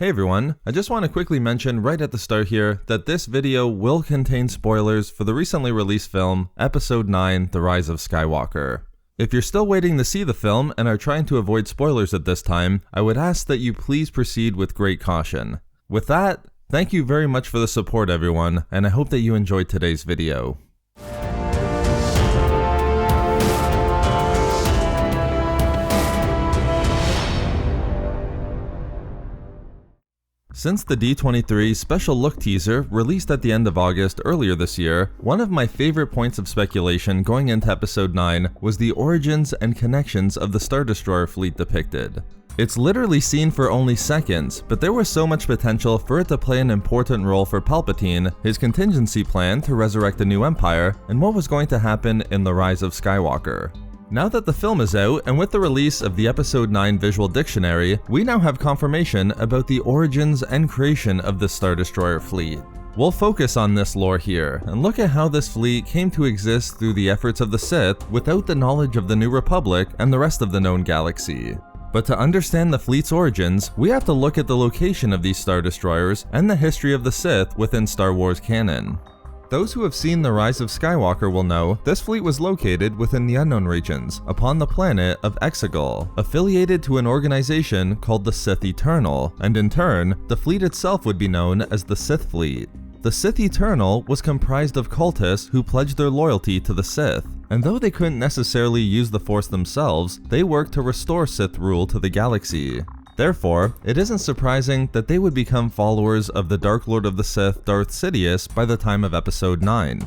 Hey everyone, I just want to quickly mention right at the start here that this video will contain spoilers for the recently released film, Episode 9, The Rise of Skywalker. If you're still waiting to see the film and are trying to avoid spoilers at this time, I would ask that you please proceed with great caution. With that, thank you very much for the support everyone, and I hope that you enjoyed today's video. Since the D23 special look teaser released at the end of August earlier this year, one of my favorite points of speculation going into Episode 9 was the origins and connections of the Star Destroyer fleet depicted. It's literally seen for only seconds, but there was so much potential for it to play an important role for Palpatine, his contingency plan to resurrect a new empire, and what was going to happen in the Rise of Skywalker. Now that the film is out, and with the release of the Episode 9 visual dictionary, we now have confirmation about the origins and creation of the Star Destroyer fleet. We'll focus on this lore here, and look at how this fleet came to exist through the efforts of the Sith without the knowledge of the New Republic and the rest of the known galaxy. But to understand the fleet's origins, we have to look at the location of these Star Destroyers and the history of the Sith within Star Wars canon. Those who have seen The Rise of Skywalker will know this fleet was located within the unknown regions, upon the planet of Exegol, affiliated to an organization called the Sith Eternal, and in turn, the fleet itself would be known as the Sith Fleet. The Sith Eternal was comprised of cultists who pledged their loyalty to the Sith, and though they couldn't necessarily use the Force themselves, they worked to restore Sith rule to the galaxy. Therefore, it isn't surprising that they would become followers of the Dark Lord of the Sith, Darth Sidious, by the time of Episode 9.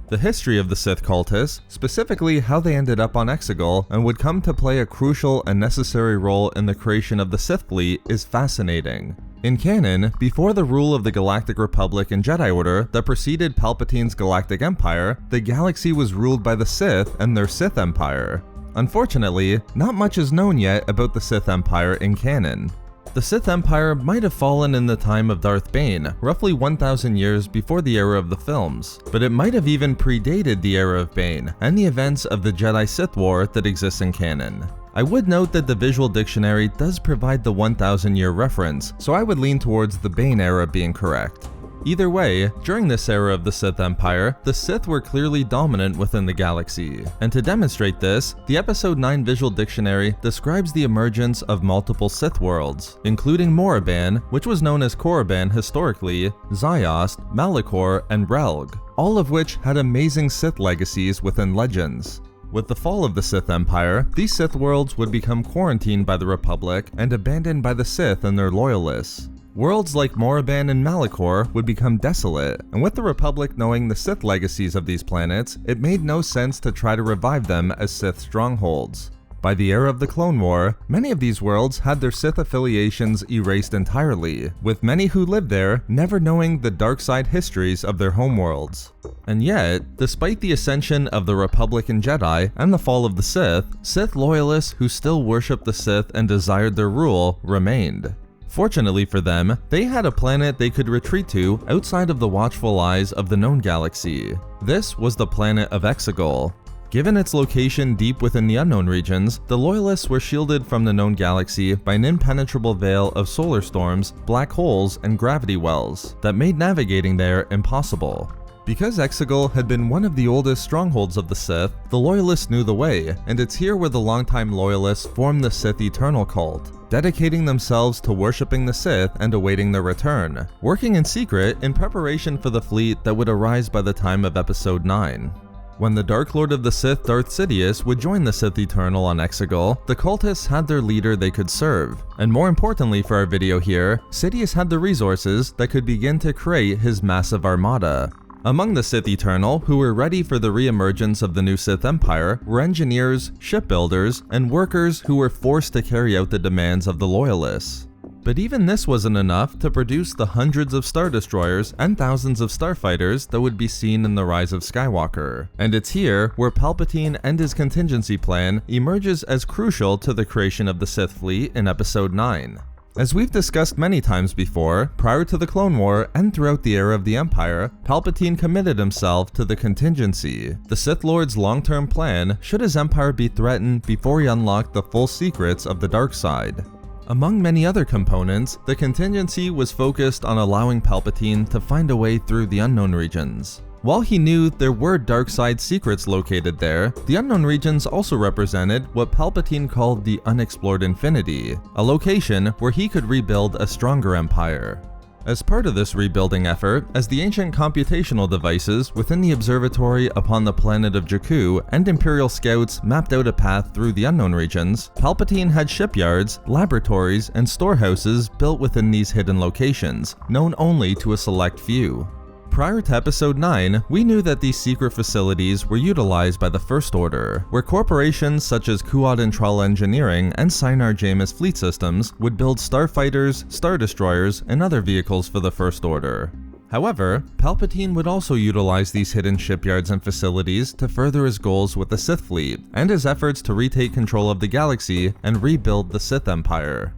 The history of the Sith cultists, specifically how they ended up on Exegol and would come to play a crucial and necessary role in the creation of the Sith Fleet, is fascinating. In canon, before the rule of the Galactic Republic and Jedi Order that preceded Palpatine's Galactic Empire, the galaxy was ruled by the Sith and their Sith Empire. Unfortunately, not much is known yet about the Sith Empire in canon. The Sith Empire might have fallen in the time of Darth Bane, roughly 1,000 years before the era of the films, but it might have even predated the era of Bane and the events of the Jedi-Sith War that exists in canon. I would note that the visual dictionary does provide the 1,000-year reference, so I would lean towards the Bane era being correct. Either way, during this era of the Sith Empire, the Sith were clearly dominant within the galaxy. And to demonstrate this, the Episode 9 visual dictionary describes the emergence of multiple Sith worlds, including Moraban, which was known as Korriban historically, Ziost, Malachor, and Relg, all of which had amazing Sith legacies within legends. With the fall of the Sith Empire, these Sith worlds would become quarantined by the Republic and abandoned by the Sith and their loyalists. Worlds like Moraban and Malachor would become desolate, and with the Republic knowing the Sith legacies of these planets, it made no sense to try to revive them as Sith strongholds. By the era of the Clone War, many of these worlds had their Sith affiliations erased entirely, with many who lived there never knowing the dark side histories of their homeworlds. And yet, despite the ascension of the Republic and Jedi and the fall of the Sith loyalists who still worshipped the Sith and desired their rule remained. Fortunately for them, they had a planet they could retreat to outside of the watchful eyes of the known galaxy. This was the planet of Exegol. Given its location deep within the unknown regions, the Loyalists were shielded from the known galaxy by an impenetrable veil of solar storms, black holes, and gravity wells that made navigating there impossible. Because Exegol had been one of the oldest strongholds of the Sith, the Loyalists knew the way, and it's here where the longtime Loyalists formed the Sith Eternal cult, dedicating themselves to worshipping the Sith and awaiting their return, working in secret in preparation for the fleet that would arise by the time of Episode 9. When the Dark Lord of the Sith, Darth Sidious, would join the Sith Eternal on Exegol, the cultists had their leader they could serve. And more importantly for our video here, Sidious had the resources that could begin to create his massive armada. Among the Sith Eternal who were ready for the re-emergence of the new Sith Empire were engineers, shipbuilders, and workers who were forced to carry out the demands of the Loyalists. But even this wasn't enough to produce the hundreds of Star Destroyers and thousands of starfighters that would be seen in the Rise of Skywalker. And it's here where Palpatine and his contingency plan emerges as crucial to the creation of the Sith Fleet in Episode 9. As we've discussed many times before, prior to the Clone War and throughout the era of the Empire, Palpatine committed himself to the contingency, the Sith Lord's long-term plan should his empire be threatened before he unlocked the full secrets of the dark side. Among many other components, the contingency was focused on allowing Palpatine to find a way through the unknown regions. While he knew there were dark side secrets located there, the unknown regions also represented what Palpatine called the unexplored infinity, a location where he could rebuild a stronger empire. As part of this rebuilding effort, as the ancient computational devices within the observatory upon the planet of Jakku and Imperial scouts mapped out a path through the unknown regions, Palpatine had shipyards, laboratories, and storehouses built within these hidden locations, known only to a select few. Prior to Episode 9, we knew that these secret facilities were utilized by the First Order, where corporations such as Kuat and Trall Engineering and Seiner Jameis fleet systems would build starfighters, star destroyers, and other vehicles for the First Order. However, Palpatine would also utilize these hidden shipyards and facilities to further his goals with the Sith Fleet, and his efforts to retake control of the galaxy and rebuild the Sith Empire.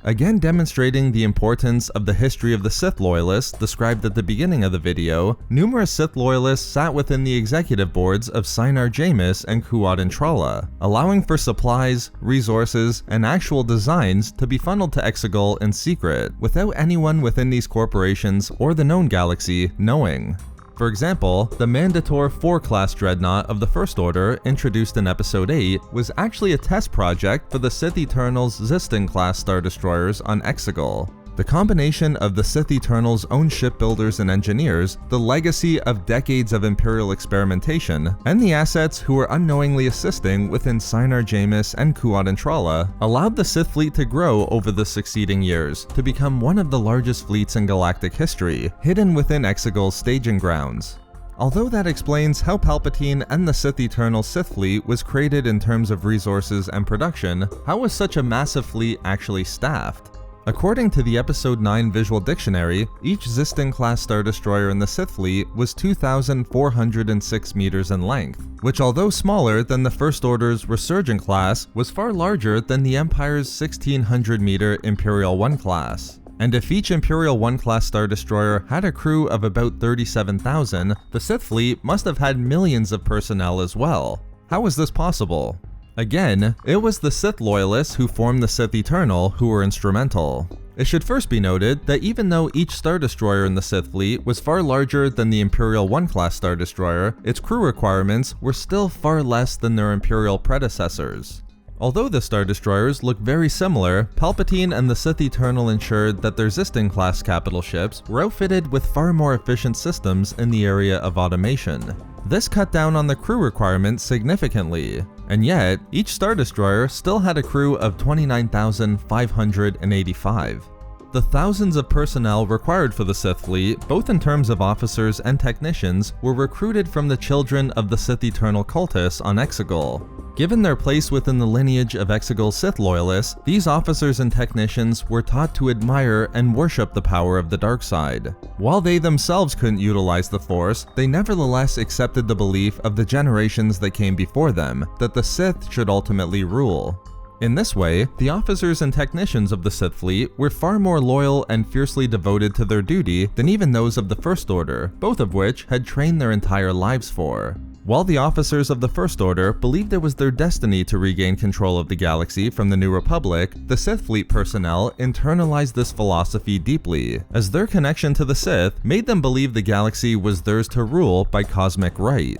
Again demonstrating the importance of the history of the Sith Loyalists described at the beginning of the video, numerous Sith Loyalists sat within the executive boards of Seiner Jameis and Kuat and Trall, allowing for supplies, resources, and actual designs to be funneled to Exegol in secret, without anyone within these corporations or the known galaxy knowing. For example, the Mandator 4 class dreadnought of the First Order, introduced in Episode 8, was actually a test project for the Sith Eternal's Ziston class star destroyers on Exegol. The combination of the Sith Eternal's own shipbuilders and engineers, the legacy of decades of Imperial experimentation, and the assets who were unknowingly assisting within Seiner Jameis and Kuat and Trall allowed the Sith Fleet to grow over the succeeding years, to become one of the largest fleets in galactic history, hidden within Exegol's staging grounds. Although that explains how Palpatine and the Sith Eternal Sith Fleet was created in terms of resources and production, how was such a massive fleet actually staffed? According to the Episode 9 Visual Dictionary, each Ziston-class Star Destroyer in the Sith Fleet was 2,406 meters in length, which although smaller than the First Order's Resurgent class, was far larger than the Empire's 1,600-meter Imperial 1 class. And if each Imperial 1 class Star Destroyer had a crew of about 37,000, the Sith Fleet must have had millions of personnel as well. How is this possible? Again, it was the Sith Loyalists who formed the Sith Eternal who were instrumental. It should first be noted that even though each Star Destroyer in the Sith Fleet was far larger than the Imperial 1 class Star Destroyer, its crew requirements were still far less than their Imperial predecessors. Although the Star Destroyers look very similar, Palpatine and the Sith Eternal ensured that their Ziston-class capital ships were outfitted with far more efficient systems in the area of automation. This cut down on the crew requirements significantly, and yet, each Star Destroyer still had a crew of 29,585. The thousands of personnel required for the Sith Fleet, both in terms of officers and technicians, were recruited from the children of the Sith Eternal cultists on Exegol. Given their place within the lineage of Exegol Sith Loyalists, these officers and technicians were taught to admire and worship the power of the dark side. While they themselves couldn't utilize the Force, they nevertheless accepted the belief of the generations that came before them, that the Sith should ultimately rule. In this way, the officers and technicians of the Sith Fleet were far more loyal and fiercely devoted to their duty than even those of the First Order, both of which had trained their entire lives for. While the officers of the First Order believed it was their destiny to regain control of the galaxy from the New Republic, the Sith Fleet personnel internalized this philosophy deeply, as their connection to the Sith made them believe the galaxy was theirs to rule by cosmic right.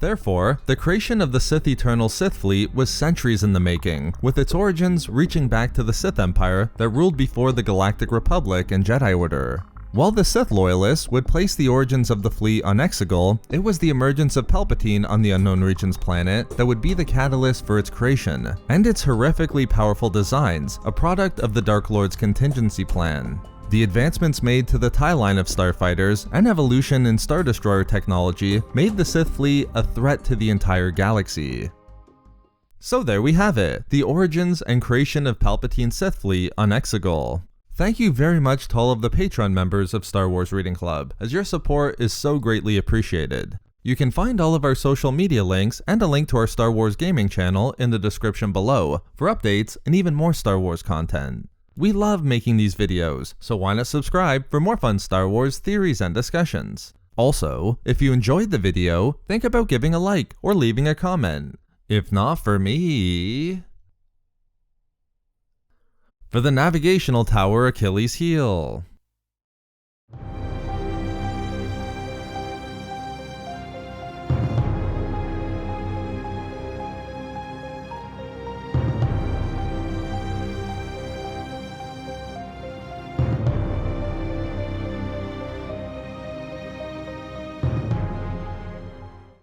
Therefore, the creation of the Sith Eternal Sith Fleet was centuries in the making, with its origins reaching back to the Sith Empire that ruled before the Galactic Republic and Jedi Order. While the Sith Loyalists would place the origins of the fleet on Exegol, it was the emergence of Palpatine on the Unknown Regions planet that would be the catalyst for its creation, and its horrifically powerful designs, a product of the Dark Lord's contingency plan. The advancements made to the tie line of starfighters and evolution in Star Destroyer technology made the Sith Fleet a threat to the entire galaxy. So there we have it, the origins and creation of Palpatine's Sith Fleet on Exegol. Thank you very much to all of the Patreon members of Star Wars Reading Club, as your support is so greatly appreciated. You can find all of our social media links and a link to our Star Wars gaming channel in the description below for updates and even more Star Wars content. We love making these videos, so why not subscribe for more fun Star Wars theories and discussions. Also, if you enjoyed the video, think about giving a like or leaving a comment. If not for me... For the Navigational Tower Achilles heel.